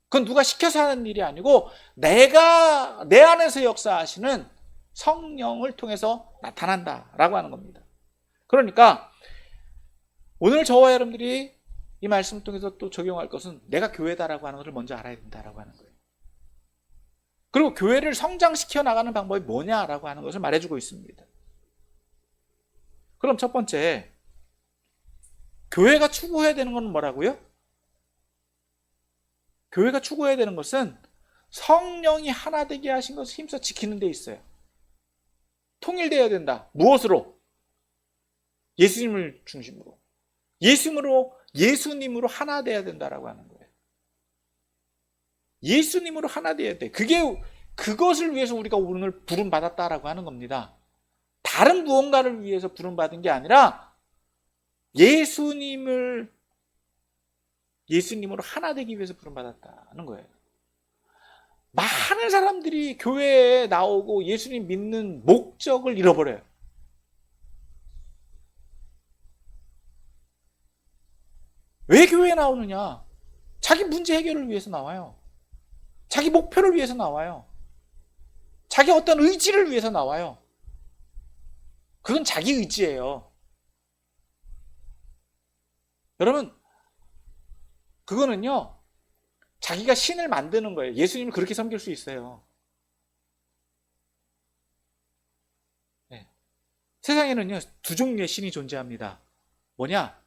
그건 누가 시켜서 하는 일이 아니고 내가 내 안에서 역사하시는 성령을 통해서 나타난다라고 하는 겁니다. 그러니까 오늘 저와 여러분들이 이 말씀을 통해서 또 적용할 것은 내가 교회다라고 하는 것을 먼저 알아야 된다라고 하는 거예요. 그리고 교회를 성장시켜 나가는 방법이 뭐냐라고 하는 것을 말해주고 있습니다. 그럼 첫 번째, 교회가 추구해야 되는 것은 뭐라고요? 교회가 추구해야 되는 것은 성령이 하나 되게 하신 것을 힘써 지키는 데 있어요. 통일되어야 된다. 무엇으로? 예수님을 중심으로. 예수님으로 하나 되어야 된다라고 하는 거예요. 예수님으로 하나 되어야 돼. 그것을 위해서 우리가 오늘 부름받았다라고 하는 겁니다. 다른 무언가를 위해서 부름받은 게 아니라 예수님으로 하나 되기 위해서 부름받았다는 거예요. 많은 사람들이 교회에 나오고 예수님 믿는 목적을 잃어버려요. 왜 교회에 나오느냐? 자기 문제 해결을 위해서 나와요. 자기 목표를 위해서 나와요. 자기 어떤 의지를 위해서 나와요. 그건 자기 의지예요. 여러분, 그거는요, 자기가 신을 만드는 거예요. 예수님을 그렇게 섬길 수 있어요. 네. 세상에는요, 두 종류의 신이 존재합니다. 뭐냐?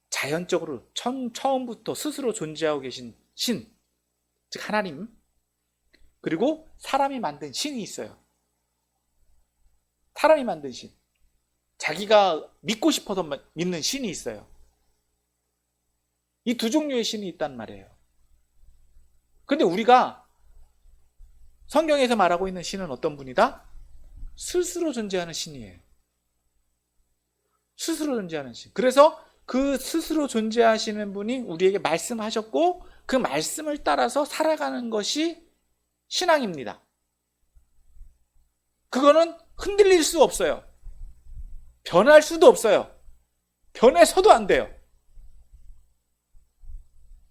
자연적으로 처음부터 스스로 존재하고 계신 신, 즉 하나님, 그리고 사람이 만든 신이 있어요. 사람이 만든 신, 자기가 믿고 싶어서 믿는 신이 있어요. 이 두 종류의 신이 있단 말이에요. 그런데 우리가 성경에서 말하고 있는 신은 어떤 분이다? 스스로 존재하는 신이에요. 스스로 존재하는 신. 그래서 그 스스로 존재하시는 분이 우리에게 말씀하셨고 그 말씀을 따라서 살아가는 것이 신앙입니다. 그거는 흔들릴 수 없어요. 변할 수도 없어요. 변해서도 안 돼요.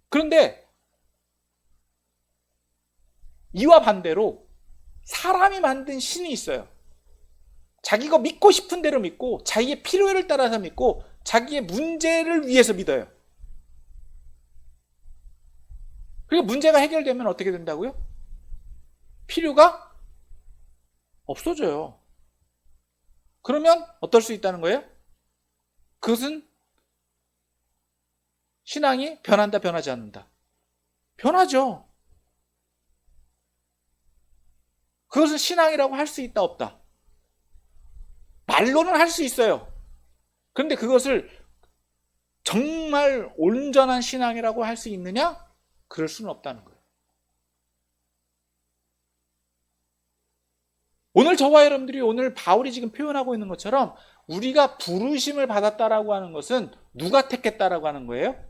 그런데 이와 반대로 사람이 만든 신이 있어요. 자기가 믿고 싶은 대로 믿고 자기의 필요를 따라서 믿고 자기의 문제를 위해서 믿어요. 그리고 문제가 해결되면 어떻게 된다고요? 필요가 없어져요. 그러면 어떨 수 있다는 거예요? 그것은 신앙이 변한다, 변하지 않는다. 변하죠. 그것은 신앙이라고 할 수 있다, 없다. 말로는 할 수 있어요. 그런데 그것을 정말 온전한 신앙이라고 할 수 있느냐? 그럴 수는 없다는 거예요. 오늘 저와 여러분들이 오늘 바울이 지금 표현하고 있는 것처럼 우리가 부르심을 받았다라고 하는 것은 누가 택했다라고 하는 거예요?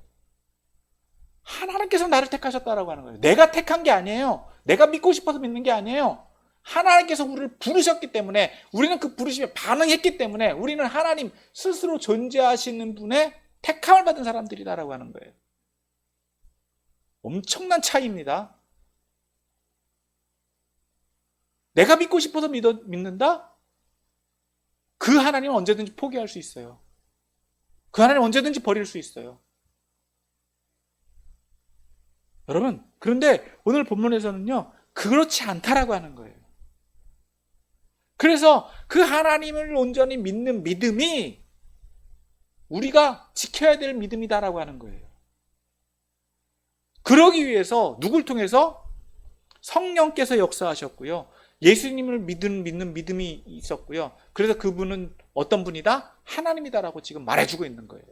하나님께서 나를 택하셨다라고 하는 거예요. 내가 택한 게 아니에요. 내가 믿고 싶어서 믿는 게 아니에요. 하나님께서 우리를 부르셨기 때문에 우리는 그 부르심에 반응했기 때문에 우리는 하나님 스스로 존재하시는 분의 택함을 받은 사람들이다라고 하는 거예요. 엄청난 차이입니다. 내가 믿고 싶어서 믿는다? 그 하나님은 언제든지 포기할 수 있어요. 그 하나님은 언제든지 버릴 수 있어요. 여러분, 그런데 오늘 본문에서는요, 그렇지 않다라고 하는 거예요. 그래서 그 하나님을 온전히 믿는 믿음이 우리가 지켜야 될 믿음이다라고 하는 거예요. 그러기 위해서 누굴 통해서? 성령께서 역사하셨고요. 예수님을 믿는 믿음이 있었고요. 그래서 그분은 어떤 분이다? 하나님이다라고 지금 말해주고 있는 거예요.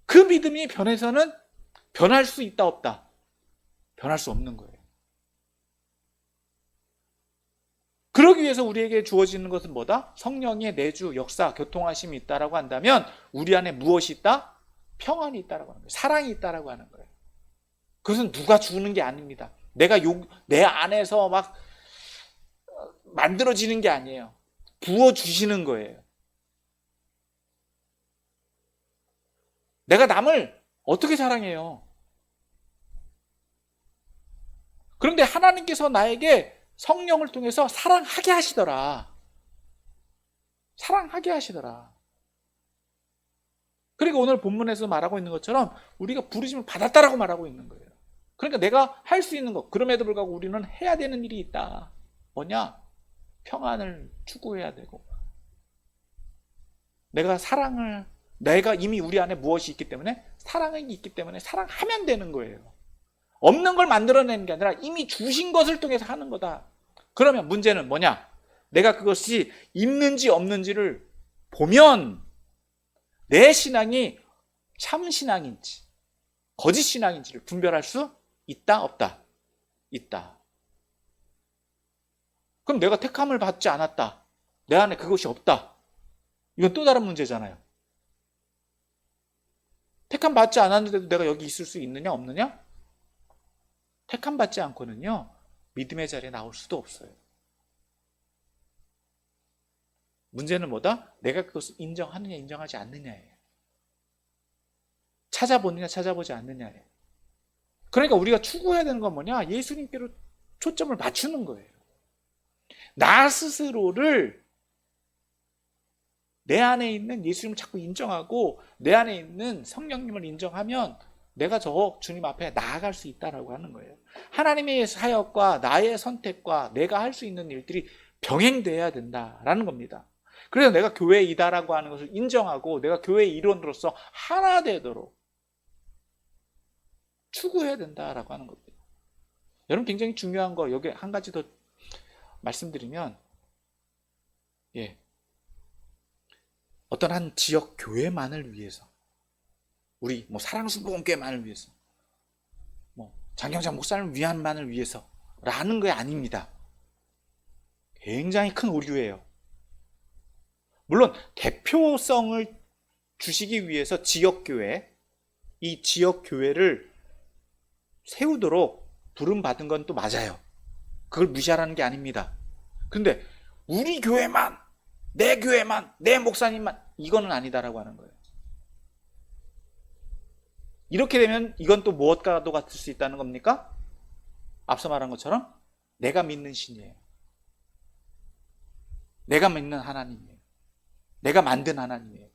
그 믿음이 변해서는 변할 수 있다 없다? 변할 수 없는 거예요. 그러기 위해서 우리에게 주어지는 것은 뭐다? 성령의 내주, 역사, 교통하심이 있다라고 한다면 우리 안에 무엇이 있다? 평안이 있다라고 하는 거예요. 사랑이 있다라고 하는 거예요. 그것은 누가 주는 게 아닙니다. 내 안에서 막 만들어지는 게 아니에요. 부어주시는 거예요. 내가 남을 어떻게 사랑해요? 그런데 하나님께서 나에게 성령을 통해서 사랑하게 하시더라. 사랑하게 하시더라. 그러니까 오늘 본문에서 말하고 있는 것처럼 우리가 부르심을 받았다라고 말하고 있는 거예요. 그러니까 내가 할 수 있는 것, 그럼에도 불구하고 우리는 해야 되는 일이 있다. 뭐냐? 평안을 추구해야 되고, 내가 이미 우리 안에 무엇이 있기 때문에, 사랑이 있기 때문에 사랑하면 되는 거예요. 없는 걸 만들어내는 게 아니라 이미 주신 것을 통해서 하는 거다. 그러면 문제는 뭐냐? 내가 그것이 있는지 없는지를 보면 내 신앙이 참 신앙인지 거짓 신앙인지를 분별할 수 있다 없다? 있다. 그럼 내가 택함을 받지 않았다. 내 안에 그것이 없다. 이건 또 다른 문제잖아요. 택함 받지 않았는데도 내가 여기 있을 수 있느냐 없느냐? 택함 받지 않고는요, 믿음의 자리에 나올 수도 없어요. 문제는 뭐다? 내가 그것을 인정하느냐 인정하지 않느냐예요. 찾아보느냐 찾아보지 않느냐예요. 그러니까 우리가 추구해야 되는 건 뭐냐? 예수님께로 초점을 맞추는 거예요. 나 스스로를 내 안에 있는 예수님을 자꾸 인정하고 내 안에 있는 성령님을 인정하면 내가 저 주님 앞에 나아갈 수 있다라고 하는 거예요. 하나님의 사역과 나의 선택과 내가 할 수 있는 일들이 병행돼야 된다라는 겁니다. 그래서 내가 교회이다라고 하는 것을 인정하고 내가 교회의 일원으로서 하나 되도록 추구해야 된다라고 하는 겁니다. 여러분, 굉장히 중요한 거 여기 한 가지 더 말씀드리면, 어떤 한 지역 교회만을 위해서, 우리 사랑수복음교회만을 위해서, 장경장 목사님을 위한만을 위해서라는 게 아닙니다. 굉장히 큰 오류예요. 물론 대표성을 주시기 위해서 지역교회, 이 지역교회를 세우도록 부름받은 건 또 맞아요. 그걸 무시하라는 게 아닙니다. 근데 우리 교회만, 내 교회만, 내 목사님만, 이거는 아니다라고 하는 거예요. 이렇게 되면 이건 또 무엇과도 같을 수 있다는 겁니까? 앞서 말한 것처럼 내가 믿는 신이에요. 내가 믿는 하나님이에요. 내가 만든 하나님이에요.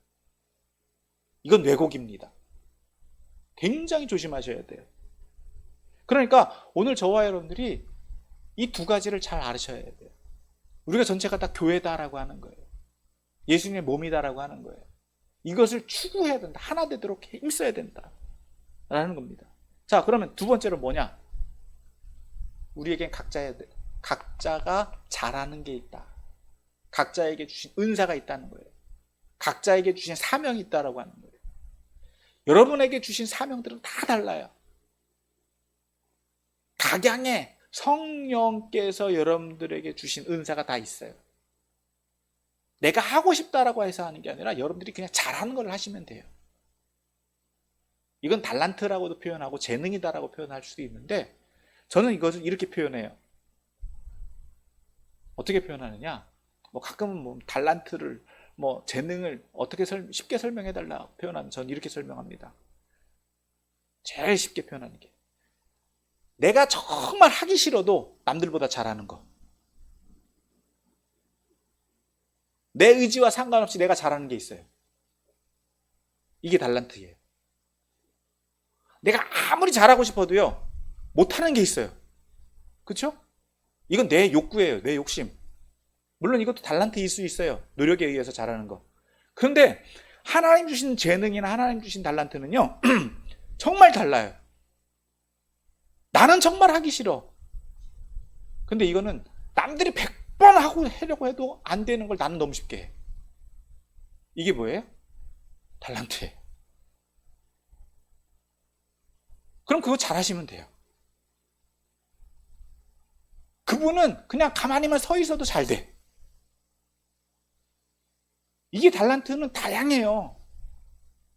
이건 왜곡입니다. 굉장히 조심하셔야 돼요. 그러니까 오늘 저와 여러분들이 이 두 가지를 잘 알으셔야 돼요. 우리가 전체가 다 교회다라고 하는 거예요. 예수님의 몸이다라고 하는 거예요. 이것을 추구해야 된다. 하나 되도록 힘써야 된다. 라는 겁니다. 자, 그러면 두 번째로 뭐냐? 우리에겐 각자가 잘하는 게 있다. 각자에게 주신 은사가 있다는 거예요. 각자에게 주신 사명이 있다라고 하는 거예요. 여러분에게 주신 사명들은 다 달라요. 각양의 성령께서 여러분들에게 주신 은사가 다 있어요. 내가 하고 싶다라고 해서 하는 게 아니라 여러분들이 그냥 잘하는 걸 하시면 돼요. 이건 달란트라고도 표현하고 재능이다라고 표현할 수도 있는데, 저는 이것을 이렇게 표현해요. 어떻게 표현하느냐? 가끔은 달란트를, 재능을 어떻게 쉽게 설명해달라 표현하면 저는 이렇게 설명합니다. 제일 쉽게 표현하는 게, 내가 정말 하기 싫어도 남들보다 잘하는 거. 내 의지와 상관없이 내가 잘하는 게 있어요. 이게 달란트예요. 내가 아무리 잘하고 싶어도요, 못하는 게 있어요. 그렇죠? 이건 내 욕구예요. 내 욕심. 물론 이것도 달란트일 수 있어요. 노력에 의해서 잘하는 거. 그런데 하나님 주신 재능이나 하나님 주신 달란트는요. 정말 달라요. 나는 정말 하기 싫어. 근데 이거는 남들이 100번 하려고 해도 안 되는 걸 나는 너무 쉽게 해. 이게 뭐예요? 달란트예요. 그럼 그거 잘하시면 돼요. 그분은 그냥 가만히만 서 있어도 잘 돼. 이게 달란트는 다양해요.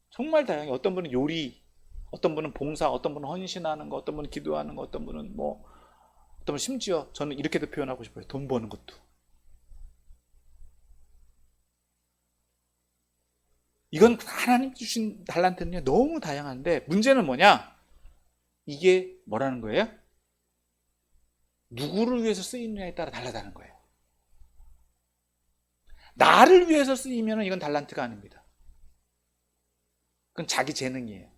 정말 다양해요. 어떤 분은 요리, 어떤 분은 봉사, 어떤 분은 헌신하는 거, 어떤 분은 기도하는 거, 어떤 분은 어떤 분은 심지어 저는 이렇게도 표현하고 싶어요. 돈 버는 것도. 이건 하나님 주신 달란트는요, 너무 다양한데 문제는 뭐냐? 이게 뭐라는 거예요? 누구를 위해서 쓰이느냐에 따라 달라다는 거예요. 나를 위해서 쓰이면 이건 달란트가 아닙니다. 그건 자기 재능이에요.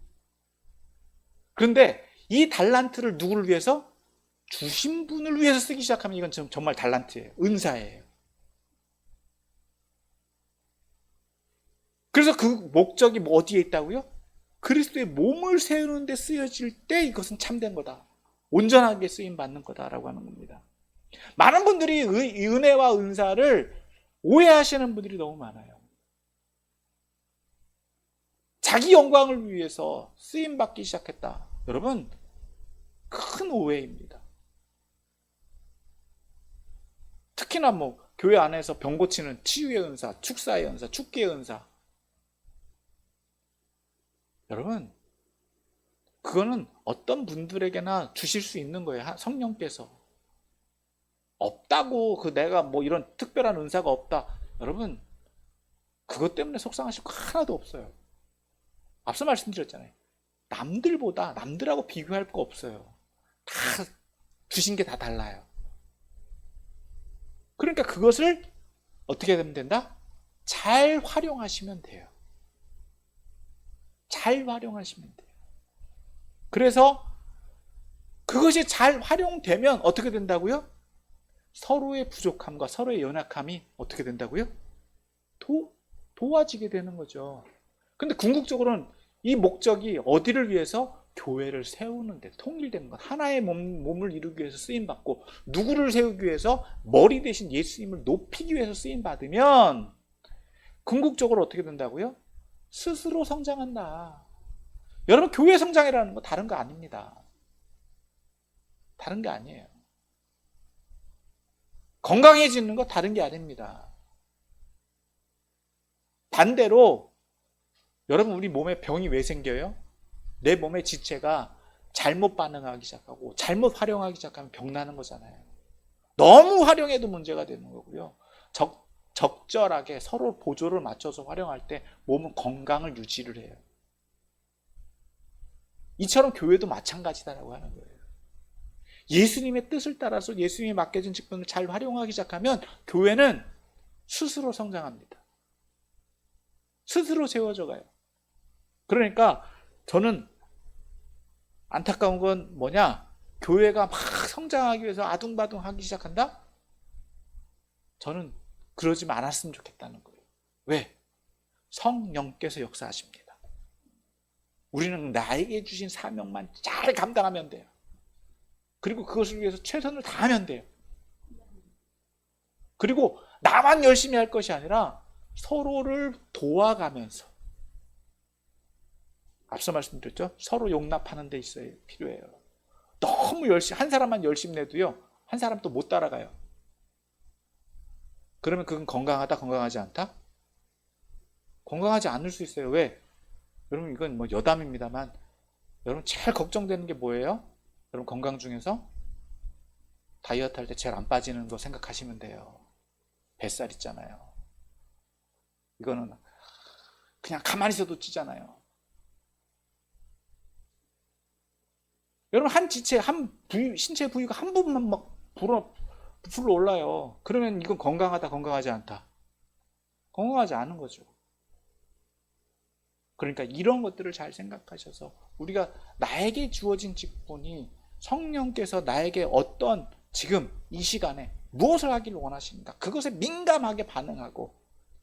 그런데 이 달란트를 누구를 위해서? 주신 분을 위해서 쓰기 시작하면 이건 정말 달란트예요. 은사예요. 그래서 그 목적이 어디에 있다고요? 그리스도의 몸을 세우는 데 쓰여질 때 이것은 참된 거다. 온전하게 쓰임 받는 거다라고 하는 겁니다. 많은 분들이 은혜와 은사를 오해하시는 분들이 너무 많아요. 자기 영광을 위해서 쓰임 받기 시작했다. 여러분, 큰 오해입니다. 특히나 교회 안에서 병 고치는 치유의 은사, 축사의 은사, 축기의 은사. 여러분, 그거는 어떤 분들에게나 주실 수 있는 거예요. 성령께서. 없다고 내가 이런 특별한 은사가 없다. 여러분, 그것 때문에 속상하실 거 하나도 없어요. 앞서 말씀드렸잖아요. 남들하고 비교할 거 없어요. 다 주신 게 다 달라요. 그러니까 그것을 어떻게 하면 된다? 잘 활용하시면 돼요. 잘 활용하시면 돼요. 그래서 그것이 잘 활용되면 어떻게 된다고요? 서로의 부족함과 서로의 연약함이 어떻게 된다고요? 도와지게 되는 거죠. 근데 궁극적으로는 이 목적이 어디를 위해서? 교회를 세우는 데 통일되는 것. 하나의 몸을 이루기 위해서 쓰임받고 누구를 세우기 위해서? 머리 대신 예수님을 높이기 위해서 쓰임받으면 궁극적으로 어떻게 된다고요? 스스로 성장한다. 여러분, 교회 성장이라는 거 다른 거 아닙니다. 다른 게 아니에요. 건강해지는 거 다른 게 아닙니다. 반대로 여러분, 우리 몸에 병이 왜 생겨요? 내 몸의 지체가 잘못 반응하기 시작하고 잘못 활용하기 시작하면 병 나는 거잖아요. 너무 활용해도 문제가 되는 거고요. 적절하게 서로 보조를 맞춰서 활용할 때 몸은 건강을 유지를 해요. 이처럼 교회도 마찬가지다라고 하는 거예요. 예수님의 뜻을 따라서 예수님이 맡겨진 직분을 잘 활용하기 시작하면 교회는 스스로 성장합니다. 스스로 세워져 가요. 그러니까 저는 안타까운 건 뭐냐? 교회가 막 성장하기 위해서 아둥바둥 하기 시작한다? 저는 그러지 않았으면 좋겠다는 거예요. 왜? 성령께서 역사하십니다. 우리는 나에게 주신 사명만 잘 감당하면 돼요. 그리고 그것을 위해서 최선을 다하면 돼요. 그리고 나만 열심히 할 것이 아니라 서로를 도와가면서, 앞서 말씀드렸죠? 서로 용납하는 데 있어야 필요해요. 너무 한 사람만 열심히 내도요, 한 사람 또 못 따라가요. 그러면 그건 건강하다, 건강하지 않다? 건강하지 않을 수 있어요. 왜? 여러분, 이건 여담입니다만, 여러분 제일 걱정되는 게 뭐예요? 여러분 건강 중에서 다이어트 할 때 제일 안 빠지는 거 생각하시면 돼요. 뱃살 있잖아요. 이거는 그냥 가만히 있어도 찌잖아요. 여러분, 한 지체, 신체 부위가 한 부분만 막 불어 올라요. 그러면 이건 건강하다, 건강하지 않다? 건강하지 않은 거죠. 그러니까 이런 것들을 잘 생각하셔서 우리가 나에게 주어진 직분이 성령께서 나에게 어떤 지금 이 시간에 무엇을 하기를 원하십니까? 그것에 민감하게 반응하고,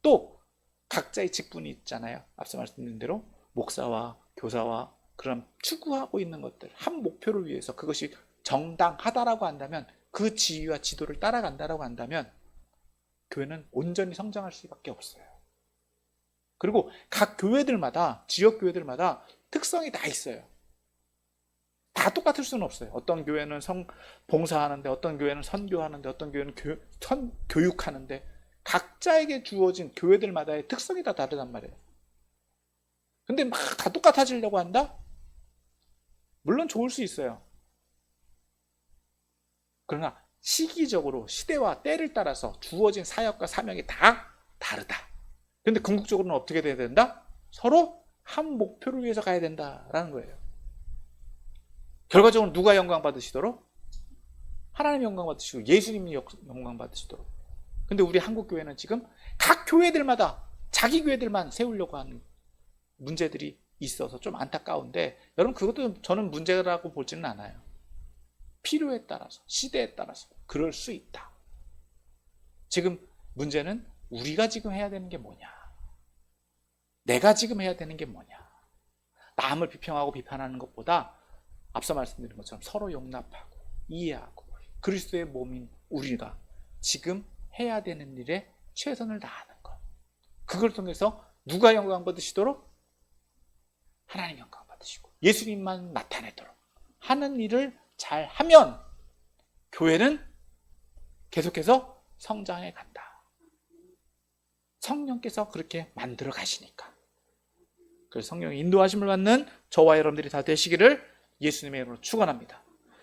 또 각자의 직분이 있잖아요. 앞서 말씀드린 대로 목사와 교사와 그런 추구하고 있는 것들, 한 목표를 위해서 그것이 정당하다라고 한다면, 그 지위와 지도를 따라간다라고 한다면 교회는 온전히 성장할 수밖에 없어요. 그리고 각 교회들마다, 지역 교회들마다 특성이 다 있어요. 다 똑같을 수는 없어요. 어떤 교회는 봉사하는데, 어떤 교회는 선교하는데, 어떤 교회는 교육하는데, 각자에게 주어진 교회들마다의 특성이 다 다르단 말이에요. 근데 막 다 똑같아지려고 한다? 물론 좋을 수 있어요. 그러나 시기적으로 시대와 때를 따라서 주어진 사역과 사명이 다 다르다. 근데 궁극적으로는 어떻게 돼야 된다? 서로 한 목표를 위해서 가야 된다라는 거예요. 결과적으로 누가 영광 받으시도록? 하나님 영광 받으시고 예수님이 영광 받으시도록. 근데 우리 한국교회는 지금 각 교회들마다 자기 교회들만 세우려고 하는 문제들이 있어서 좀 안타까운데, 여러분 그것도 저는 문제라고 보지는 않아요. 필요에 따라서, 시대에 따라서 그럴 수 있다. 지금 문제는 우리가 지금 해야 되는 게 뭐냐, 내가 지금 해야 되는 게 뭐냐. 남을 비평하고 비판하는 것보다 앞서 말씀드린 것처럼 서로 용납하고 이해하고 그리스도의 몸인 우리가 지금 해야 되는 일에 최선을 다하는 것, 그걸 통해서 누가 영광 받으시도록? 하나님 영광 받으시고 예수님만 나타내도록 하는 일을 잘 하면 교회는 계속해서 성장해 간다. 성령께서 그렇게 만들어 가시니까. 그래서 성령의 인도하심을 받는 저와 여러분들이 다 되시기를 예수님의 이름으로 축원합니다.